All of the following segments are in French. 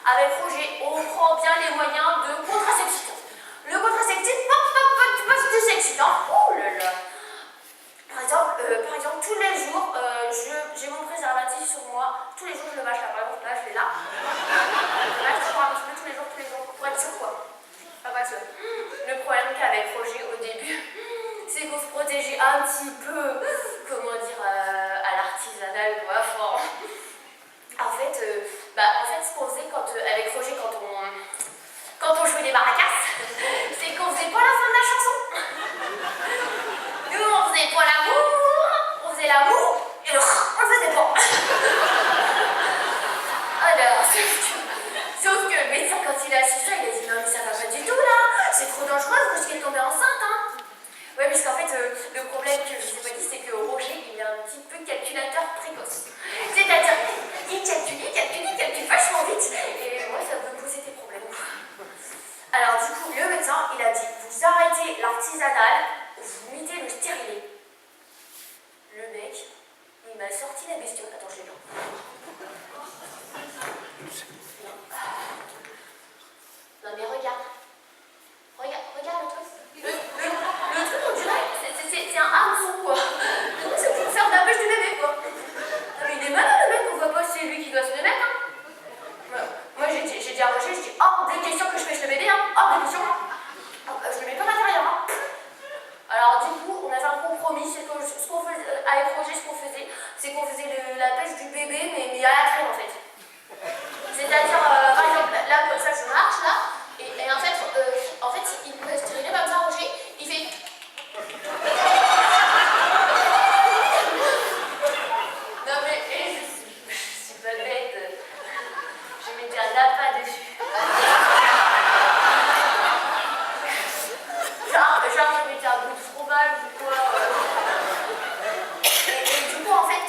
Avec Roger, on prend bien les moyens de contraception. Le contraceptif, tu passes du excitant. Oh là là. Par exemple, tous les jours, j'ai mon préservatif sur moi. Tous les jours, je le mâche là. Par exemple, là, je l'ai là. Je le mâche toujours un petit peu tous les jours, pour être sûr, quoi. Parce que le problème qu'avec Roger au début, c'est qu'on se protégeait un petit peu, comment dire, à l'artisanal, quoi. Enfin, en fait, ce qu'on faisait avec Roger quand on jouait les maracas, c'est qu'on faisait pas la fin de la chanson. Nous, on faisait pas l'amour, on faisait l'amour, et on le faisait pas. Alors, sauf que le médecin, quand il a su ça, il a dit non, mais ça va pas du tout là, c'est trop dangereux, vous risquez de tomber enceinte, hein. Ouais, parce qu'en fait, le problème que je vous ai pas dit, c'est que Roger, il est un petit peu calculateur précoce. C'est-à-dire, il calcule vachement vite, et moi, ça peut me poser des problèmes. Alors, du coup, le médecin, il a dit, vous arrêtez l'artisanal, vous mettez le stérilet. Le mec, il m'a sorti la bestiole. Attends, je l'ai là. Non, mais regarde. Regarde le truc. Le truc, on dirait, c'est un hameçon, quoi. C'est pour faire de la pêche du bébé, quoi. Non, mais il est malin, le mec, on voit pas, c'est lui qui doit se le mettre, hein. Moi, j'ai dit à Roger, je dis, hors des questions que je pêche le bébé, hein. Hors des questions. Je le mets pas à l'intérieur, hein. Alors, du coup, on a fait un compromis. C'est que ce qu'on faisait, avec Roger, c'est qu'on faisait la pêche du bébé, mais à la traîne, en fait. C'est-à-dire, par exemple, là, comme ça, je marche, là, et en fait, il peut se tirer comme ça, Roger, il fait... Non, mais je suis pas bête. Je mettais un appât dessus. Genre, je mettais un bout de fromage ou quoi. Et du coup, en fait,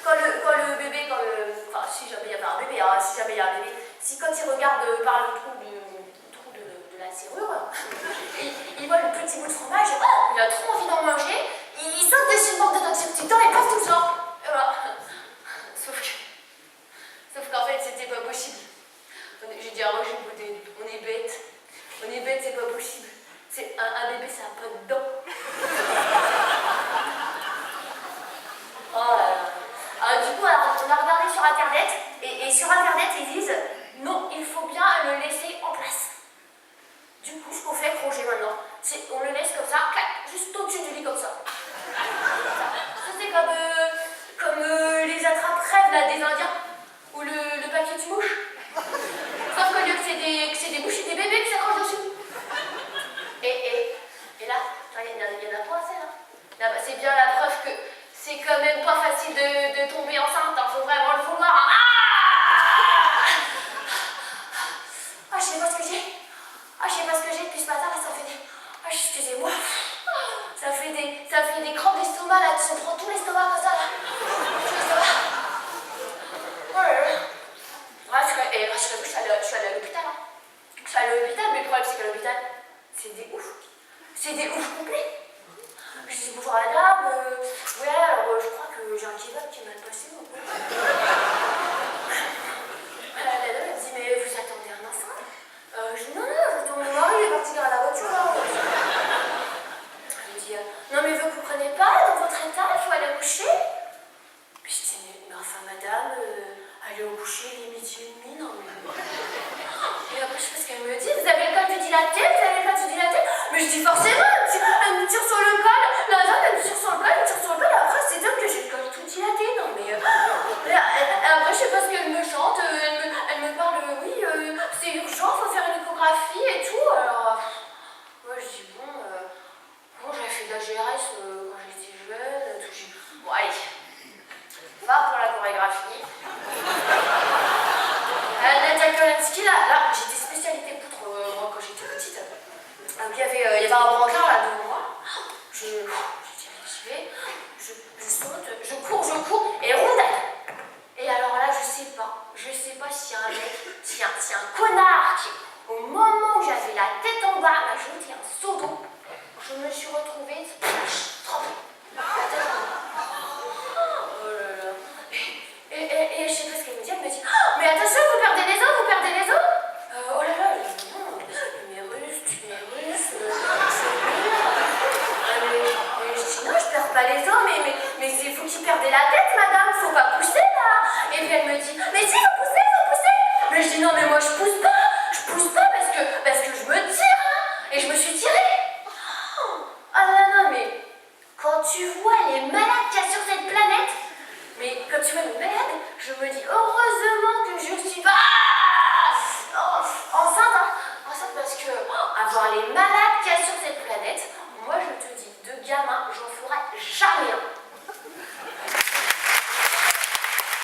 quand le bébé, enfin, si jamais il y avait un bébé, hein, si quand il regarde par le trou de la serrure, il voit le petit bout de fromage, oh, il a trop envie d'en manger, il saute dessus le bord de notre substitut et passe tout ça. Et voilà. Sauf qu'en fait, c'était pas possible. J'ai dit à Roger, écoutez, on est bête, c'est pas possible. C'est un bébé, ça n'a pas de dents. Oh là là. Du coup, alors, on a regardé sur Internet, et sur Internet, ils disent non, il faut bien le laisser en place. Du coup, ce qu'on fait avec Roger maintenant, c'est on le laisse comme ça, clac, juste au-dessus du lit, comme ça. Ça, c'est comme les attrape-rêves là, des Indiens, ou le papier de mouche. Sauf qu'au lieu que c'est des mouches et des bébés qui s'accrochent dessus. Et là, il y en a pas assez là. Là, c'est bien la preuve que c'est quand même pas facile de tomber enceinte, hein. Faut vraiment le vouloir. Ah, je sais pas ce que j'ai depuis ce matin, là, ça fait des... Ah, excusez-moi. Ça fait des crampes d'estomac, là, tu prends tout l'estomac comme ça, là. Oh là là. Je suis allée à l'hôpital, hein. Je suis allée à l'hôpital, mais le problème, c'est qu'à l'hôpital, c'est des ouf. C'est des ouf complets. Je dis bonjour à la dame, ouais, alors je crois que j'ai un kebab qui est mal passé ou quoi. La dame, elle me dit, mais vous attendez un enfant? Je dis, non, j'attends mon mari, il est parti à la voiture, là. Elle me dit, non, mais vous comprenez pas, dans votre état, il faut aller au coucher. Puis je dis, mais enfin, madame, aller au coucher, il est 12h30, non, mais... Et après, je sais pas ce qu'elle me dit, vous avez le col du dilaté, mais je dis forcément, elle me tire sur le col, la dame, elle me tire sur le col, et après, c'est dingue que j'ai le col tout dilaté, non, mais... après, je sais pas ce qu'elle me chante, elle me parle, oui, c'est urgent, faut faire une échographie et tout, alors... Moi, je dis, bon, j'avais fait de la GRS quand j'étais jeune, tout, bon, allez, va pour la chorégraphie. Nadia Kolansky, là, j'étais spécialité poutre, moi, quand j'étais petite. Donc, il y avait un brancard, là, devant moi. Je vais, je saute, je cours, et rondelle. Et alors là, je sais pas s'il y a un mec, s'il y a un connard qui, au moment où j'avais la tête en bas, m'a jeté un seau d'eau, je me suis retrouvée trempée. La tête en bas. Oh là là. Et je sais pas ce qu'elle me dit, elle me dit, oh, mais attention, vous perdez les os, de merde, je me dis heureusement que je suis pas enceinte, hein. Enceinte parce que avoir les malades qu'il y a sur cette planète, moi je te dis, de gamin, j'en ferai jamais.